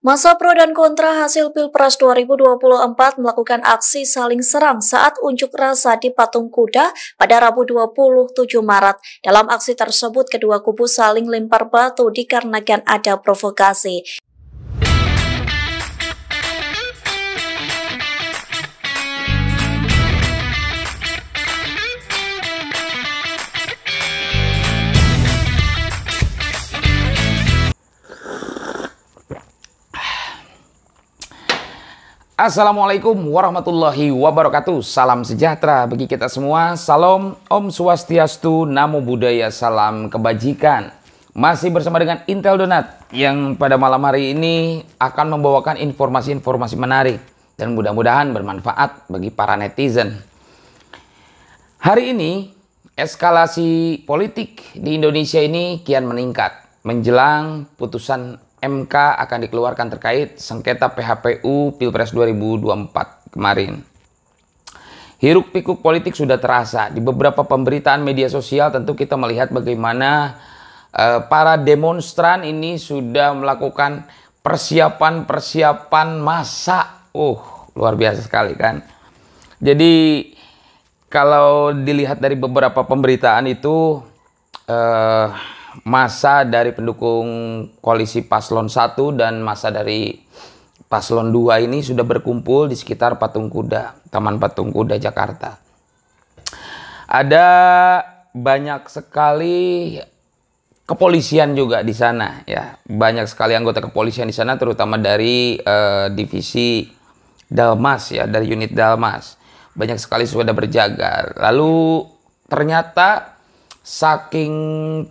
Masa pro dan kontra hasil Pilpres 2024 melakukan aksi saling serang saat unjuk rasa di Patung Kuda pada Rabu 27 Maret. Dalam aksi tersebut, kedua kubu saling lempar batu dikarenakan ada provokasi. Assalamualaikum warahmatullahi wabarakatuh. Salam sejahtera bagi kita semua. Salam Om Swastiastu, Namo Buddhaya, salam kebajikan. Masih bersama dengan Intel Donat yang pada malam hari ini akan membawakan informasi-informasi menarik dan mudah-mudahan bermanfaat bagi para netizen. Hari ini eskalasi politik di Indonesia ini kian meningkat menjelang putusan MK akan dikeluarkan terkait sengketa PHPU Pilpres 2024 kemarin. Hiruk pikuk politik sudah terasa. Di beberapa pemberitaan media sosial tentu kita melihat bagaimana para demonstran ini sudah melakukan persiapan massa. Luar biasa sekali kan. Jadi kalau dilihat dari beberapa pemberitaan itu masa dari pendukung koalisi Paslon 1 dan masa dari Paslon 2 ini sudah berkumpul di sekitar Patung Kuda, Taman Patung Kuda, Jakarta. Ada banyak sekali kepolisian juga di sana, ya. Banyak sekali anggota kepolisian di sana, terutama dari divisi Dalmas, ya, dari unit Dalmas. Banyak sekali sudah berjaga. Lalu ternyata saking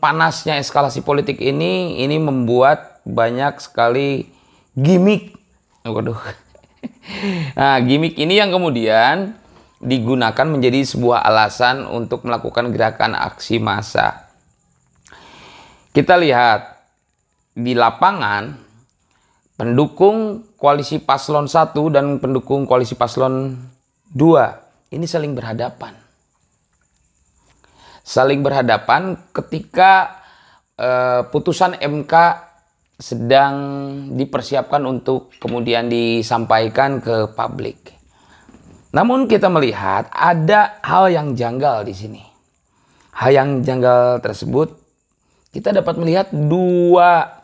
panasnya eskalasi politik ini membuat banyak sekali gimmick. Nah, gimmick ini yang kemudian digunakan menjadi sebuah alasan untuk melakukan gerakan aksi massa. Kita lihat di lapangan, pendukung koalisi Paslon 1 dan pendukung koalisi Paslon 2 ini saling berhadapan. Saling berhadapan ketika putusan MK sedang dipersiapkan untuk kemudian disampaikan ke publik. Namun kita melihat ada hal yang janggal di sini. Hal yang janggal tersebut kita dapat melihat dua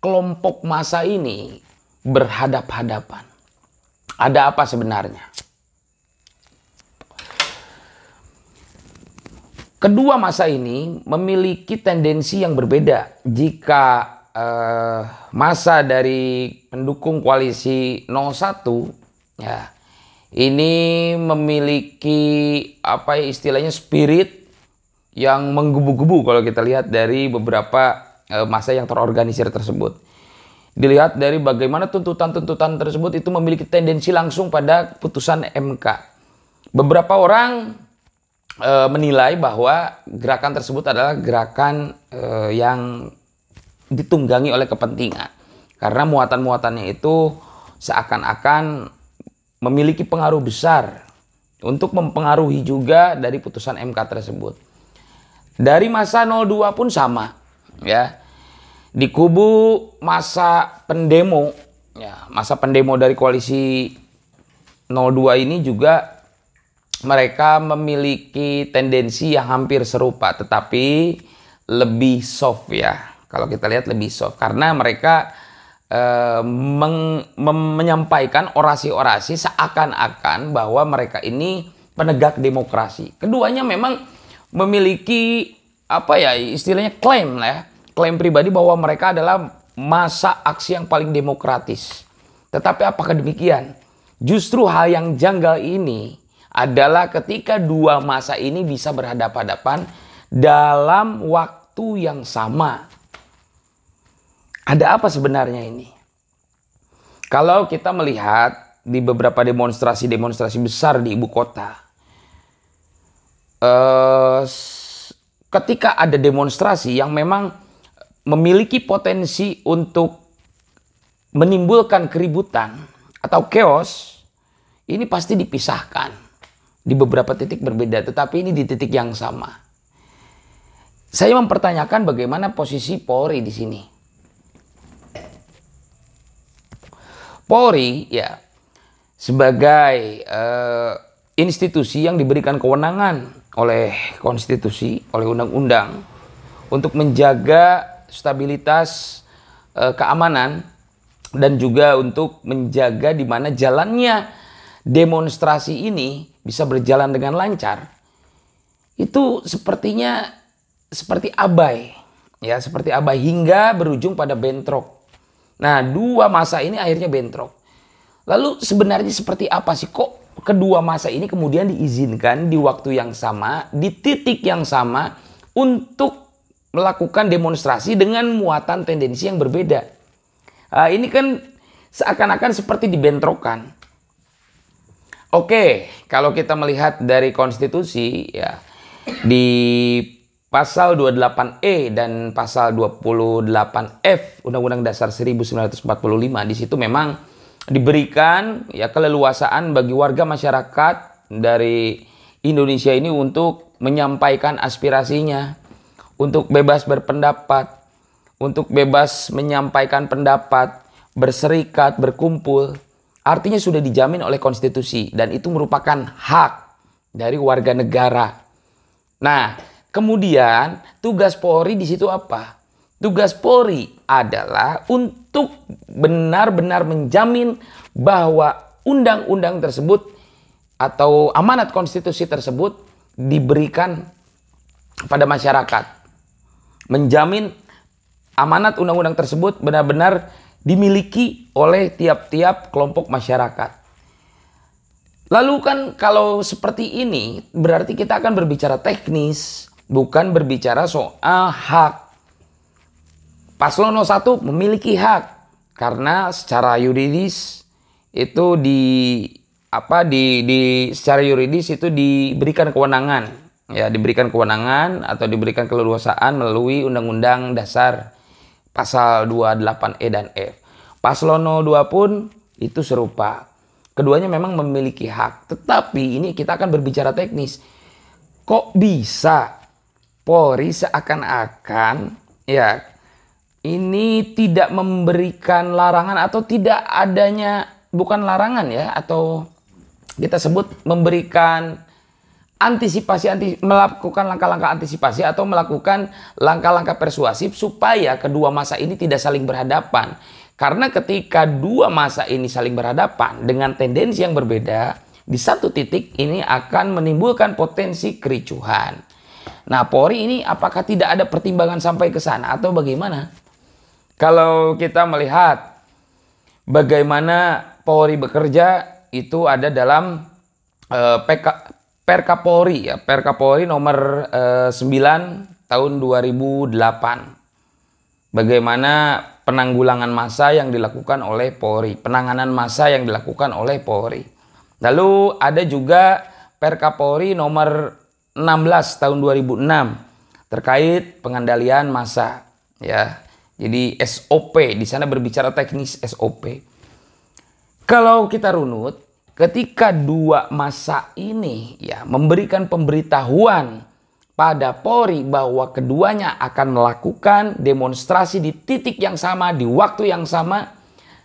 kelompok massa ini berhadap-hadapan. Ada apa sebenarnya? Kedua massa ini memiliki tendensi yang berbeda. Jika massa dari pendukung koalisi 01 ya, ini memiliki apa ya istilahnya spirit yang menggebu-gebu kalau kita lihat dari beberapa massa yang terorganisir tersebut. Dilihat dari bagaimana tuntutan-tuntutan tersebut itu memiliki tendensi langsung pada putusan MK. Beberapa orang menilai bahwa gerakan tersebut adalah gerakan yang ditunggangi oleh kepentingan. Karena muatan-muatannya itu seakan-akan memiliki pengaruh besar untuk mempengaruhi juga dari putusan MK tersebut. Dari masa 02 pun sama, ya. Di kubu masa pendemo, ya, masa pendemo dari koalisi 02 ini juga mereka memiliki tendensi yang hampir serupa, tetapi lebih soft, ya. Kalau kita lihat lebih soft, karena mereka menyampaikan orasi-orasi seakan-akan bahwa mereka ini penegak demokrasi. Keduanya memang memiliki apa ya istilahnya klaim, ya, klaim pribadi bahwa mereka adalah massa aksi yang paling demokratis. Tetapi apakah demikian? Justru hal yang janggal ini adalah ketika dua massa ini bisa berhadapan-hadapan dalam waktu yang sama. Ada apa sebenarnya ini? Kalau kita melihat di beberapa demonstrasi besar di ibu kota, ketika ada demonstrasi yang memang memiliki potensi untuk menimbulkan keributan atau chaos, ini pasti dipisahkan. Di beberapa titik berbeda, tetapi ini di titik yang sama. Saya mempertanyakan bagaimana posisi Polri di sini. Polri ya sebagai institusi yang diberikan kewenangan oleh konstitusi, oleh undang-undang untuk menjaga stabilitas keamanan dan juga untuk menjaga di mana jalannya demonstrasi ini bisa berjalan dengan lancar. Itu sepertinya seperti abai, ya seperti abai hingga berujung pada bentrok. Nah, dua masa ini akhirnya bentrok. Lalu sebenarnya seperti apa sih kok kedua masa ini kemudian diizinkan di waktu yang sama, di titik yang sama untuk melakukan demonstrasi dengan muatan tendensi yang berbeda. Ini kan seakan-akan seperti dibentrokan. Oke, kalau kita melihat dari konstitusi ya di pasal 28E dan pasal 28F Undang-Undang Dasar 1945 di situ memang diberikan ya keleluasaan bagi warga masyarakat dari Indonesia ini untuk menyampaikan aspirasinya, untuk bebas berpendapat, untuk bebas menyampaikan pendapat, berserikat, berkumpul. Artinya sudah dijamin oleh konstitusi dan itu merupakan hak dari warga negara. Nah, kemudian tugas Polri di situ apa? Tugas Polri adalah untuk benar-benar menjamin bahwa undang-undang tersebut atau amanat konstitusi tersebut diberikan pada masyarakat. Menjamin amanat undang-undang tersebut benar-benar dimiliki oleh tiap-tiap kelompok masyarakat. Lalu kan kalau seperti ini berarti kita akan berbicara teknis, bukan berbicara soal hak. Paslon 01 memiliki hak karena secara yuridis itu secara yuridis itu diberikan kewenangan, ya diberikan kewenangan atau diberikan keleluasaan melalui Undang-Undang Dasar pasal 28E dan F. Paslon 02 pun itu serupa. Keduanya memang memiliki hak, tetapi ini kita akan berbicara teknis. Kok bisa Polri seakan-akan ya ini tidak memberikan larangan atau tidak adanya, bukan larangan ya, atau kita sebut memberikan melakukan langkah-langkah antisipasi atau melakukan langkah-langkah persuasif supaya kedua masa ini tidak saling berhadapan. Karena ketika dua masa ini saling berhadapan dengan tendensi yang berbeda, di satu titik ini akan menimbulkan potensi kericuhan. Nah, Polri ini apakah tidak ada pertimbangan sampai ke sana atau bagaimana? Kalau kita melihat bagaimana Polri bekerja itu ada dalam Perka Polri ya, Perka Polri nomor 9 tahun 2008. Bagaimana penanggulangan massa yang dilakukan oleh Polri, penanganan massa yang dilakukan oleh Polri. Lalu ada juga Perka Polri nomor 16 tahun 2006 terkait pengendalian massa ya. Jadi SOP, di sana berbicara teknis SOP. Kalau kita runut, ketika dua masa ini ya memberikan pemberitahuan pada Polri bahwa keduanya akan melakukan demonstrasi di titik yang sama, di waktu yang sama,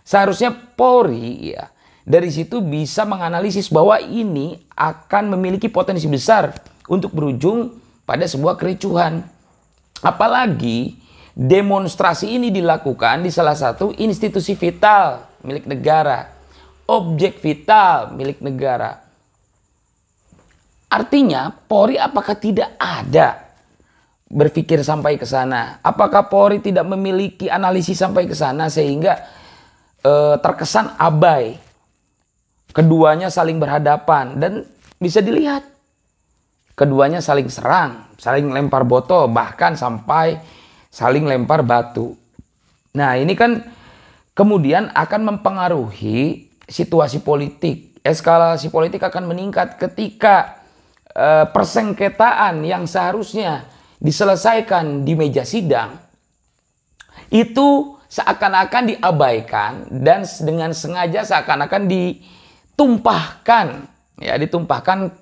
seharusnya Polri ya dari situ bisa menganalisis bahwa ini akan memiliki potensi besar untuk berujung pada sebuah kericuhan. Apalagi demonstrasi ini dilakukan di salah satu institusi vital milik negara, objek vital milik negara. Artinya Polri apakah tidak ada berpikir sampai ke sana? Apakah Polri tidak memiliki analisis sampai ke sana sehingga terkesan abai? Keduanya saling berhadapan dan bisa dilihat keduanya saling serang, saling lempar botol, bahkan sampai saling lempar batu. Nah, ini kan kemudian akan mempengaruhi situasi politik. Eskalasi politik akan meningkat ketika persengketaan yang seharusnya diselesaikan di meja sidang itu seakan-akan diabaikan dan dengan sengaja seakan-akan ditumpahkan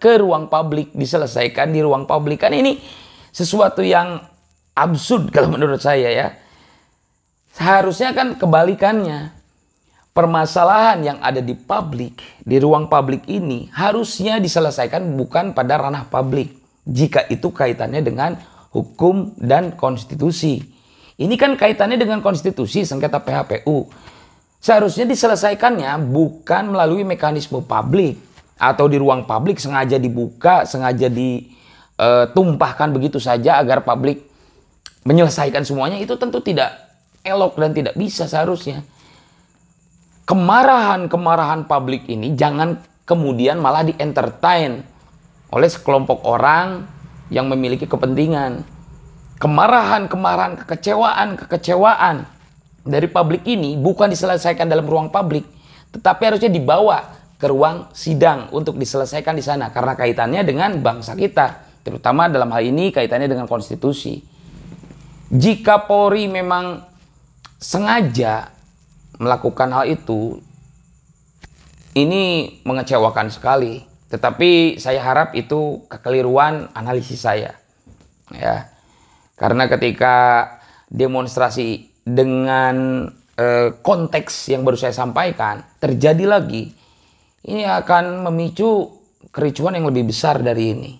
ke ruang publik, diselesaikan di ruang publik. Kan ini sesuatu yang absurd kalau menurut saya ya. Seharusnya kan kebalikannya. permasalahan yang ada di publik, di ruang publik ini harusnya diselesaikan bukan pada ranah publik. Jika itu kaitannya dengan hukum dan konstitusi. Ini kan kaitannya dengan konstitusi, sengketa PHPU. Seharusnya diselesaikannya bukan melalui mekanisme publik atau di ruang publik sengaja dibuka, sengaja ditumpahkan begitu saja agar publik menyelesaikan semuanya. Itu tentu tidak elok dan tidak bisa seharusnya. Kemarahan-kemarahan publik ini jangan kemudian malah di-entertain oleh sekelompok orang yang memiliki kepentingan. Kemarahan-kemarahan, kekecewaan dari publik ini bukan diselesaikan dalam ruang publik, tetapi harusnya dibawa ke ruang sidang untuk diselesaikan di sana karena kaitannya dengan bangsa kita, terutama dalam hal ini kaitannya dengan konstitusi. Jika Polri memang sengaja melakukan hal itu, ini mengecewakan sekali. Tetapi saya harap itu kekeliruan analisis saya. Ya. Karena ketika demonstrasi dengan konteks yang baru saya sampaikan terjadi lagi, ini akan memicu kericuhan yang lebih besar dari ini.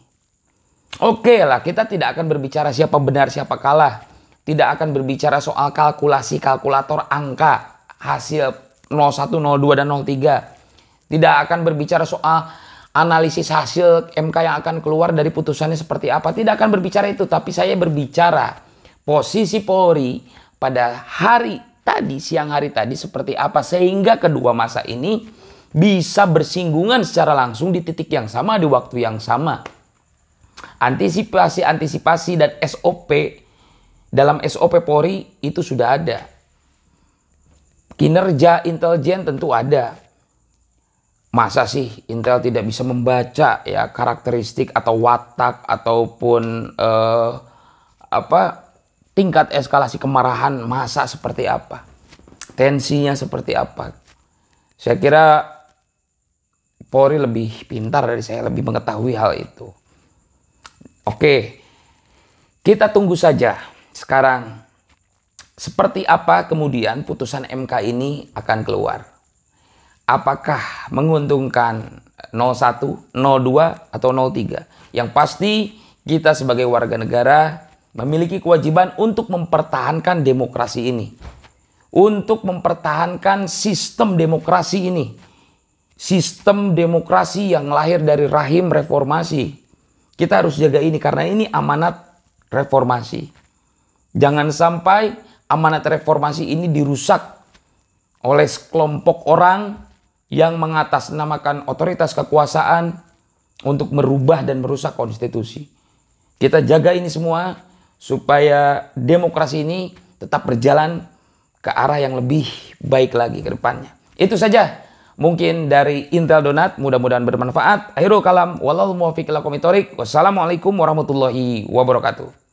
Oke lah, kita tidak akan berbicara siapa benar siapa kalah. Tidak akan berbicara soal kalkulasi kalkulator angka hasil 01, 02, dan 03. Tidak akan berbicara soal analisis hasil MK yang akan keluar dari putusannya seperti apa. Tidak akan berbicara itu. Tapi saya berbicara posisi Polri pada hari tadi, siang hari tadi seperti apa. Sehingga kedua masa ini bisa bersinggungan secara langsung di titik yang sama, di waktu yang sama. Antisipasi dan SOP dalam SOP Polri itu sudah ada. Kinerja intelijen tentu ada. Masa sih Intel tidak bisa membaca ya karakteristik atau watak ataupun tingkat eskalasi kemarahan massa seperti apa, tensinya seperti apa. Saya kira Polri lebih pintar dari saya, lebih mengetahui hal itu. Oke, kita tunggu saja sekarang seperti apa kemudian putusan MK ini akan keluar. Apakah menguntungkan 01, 02, atau 03? Yang pasti kita sebagai warga negara memiliki kewajiban untuk mempertahankan demokrasi ini. Untuk mempertahankan sistem demokrasi ini. Sistem demokrasi yang lahir dari rahim reformasi. Kita harus jaga ini karena ini amanat reformasi. Jangan sampai amanat reformasi ini dirusak oleh sekelompok orang yang mengatasnamakan otoritas kekuasaan untuk merubah dan merusak konstitusi. Kita jaga ini semua supaya demokrasi ini tetap berjalan ke arah yang lebih baik lagi ke depannya. Itu saja mungkin dari Intel Donat, mudah-mudahan bermanfaat. Akhirul kalam, wallahu muwaffiq ila aqwamit thoriq. Wassalamualaikum warahmatullahi wabarakatuh.